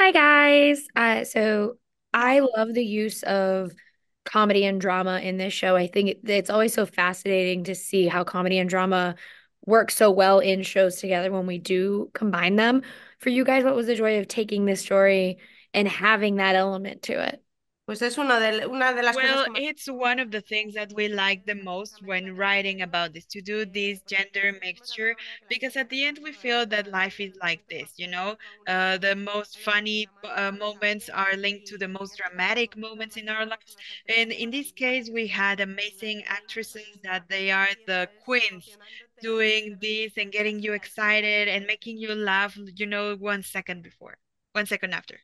Hi guys. So I love the use of comedy and drama in this show. I think it's always so fascinating to see how comedy and drama work so well in shows together when we do combine them. For you guys, what was the joy of taking this story and having that element to it? Pues es una de las cosas Well, que más... it's one of the things that we like the most when writing about this, to do this gender mixture, because at the end we feel that life is like this, you know? The most funny moments are linked to the most dramatic moments in our lives. And in this case, we had amazing actresses that they are the queens doing this and getting you excited and making you laugh, 1 second before, 1 second after.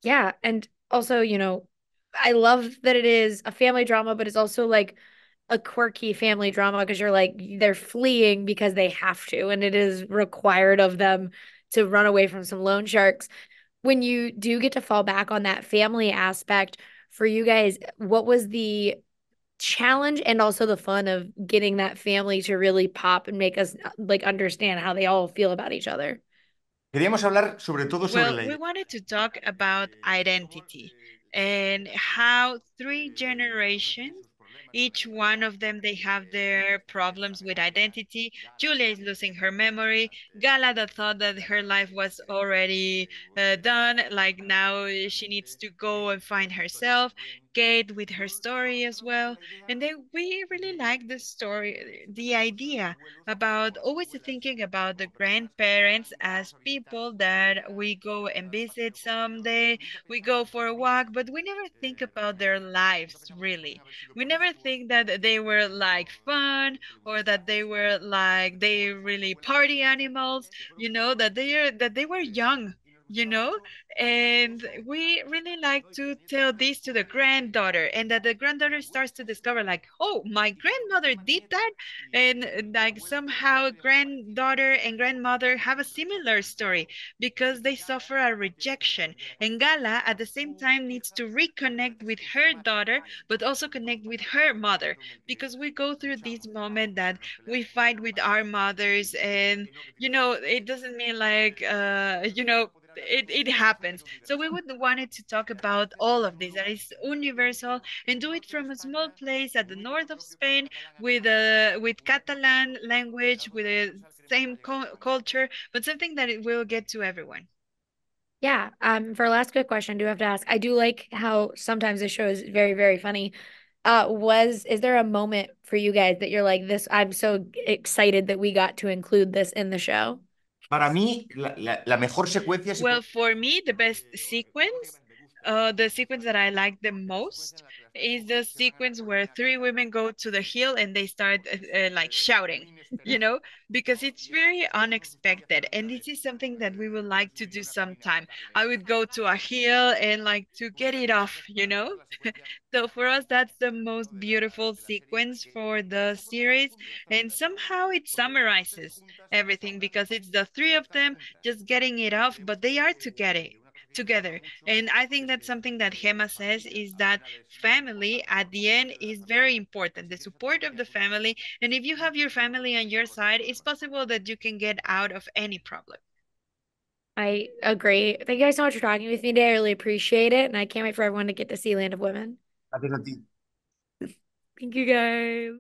Yeah, and also, I love that it is a family drama, but it's also like a quirky family drama because you're like they're fleeing because they have to, and it is required of them to run away from some loan sharks. When you do get to fall back on that family aspect for you guys, what was the challenge and also the fun of getting that family to really pop and make us like understand how they all feel about each other? Queríamos hablar sobre todo sobre Well, la we identidad. wanted to talk about identity and how three generations, each one of them, they have their problems with identity. Julia is losing her memory. Gala that thought that her life was already done, like now she needs to go and find herself. Kate with her story as well. And then we really like the story, the idea about always thinking about the grandparents as people that we go and visit someday, we go for a walk, but we never think about their lives really. We never think that they were like fun or that they were like they really party animals, that they were young. You know, and we really like to tell this to the granddaughter, and that the granddaughter starts to discover, like, oh, my grandmother did that, and like somehow granddaughter and grandmother have a similar story because they suffer a rejection, and Gala at the same time needs to reconnect with her daughter but also connect with her mother, because we go through this moment that we fight with our mothers, and it doesn't mean like it happens. So we would wanted to talk about all of this that is universal, and do it from a small place at the north of Spain with Catalan language, with the same culture, but something that it will get to everyone. Yeah, for a last quick question, I do have to ask. I do like how sometimes the show is very, very funny. Is there a moment for you guys that you're like this? I'm so excited that we got to include this in the show. Para mí, la mejor secuencia se Well, puede... for me, the sequence that I like the most is the sequence where three women go to the hill and they start like shouting, you know, because it's very unexpected. And this is something that we would like to do sometime. I would go to a hill and like to get it off, you know? So for us, that's the most beautiful sequence for the series. And somehow it summarizes everything because it's the three of them just getting it off, but they are together. And I think that's something that Gemma says, is that family at the end is very important, the support of the family. And if you have your family on your side, it's possible that you can get out of any problem. I agree. Thank you guys so much for talking with me today. I really appreciate it, and I can't wait for everyone to get to see Land of Women. Gracias a ti. Thank you guys.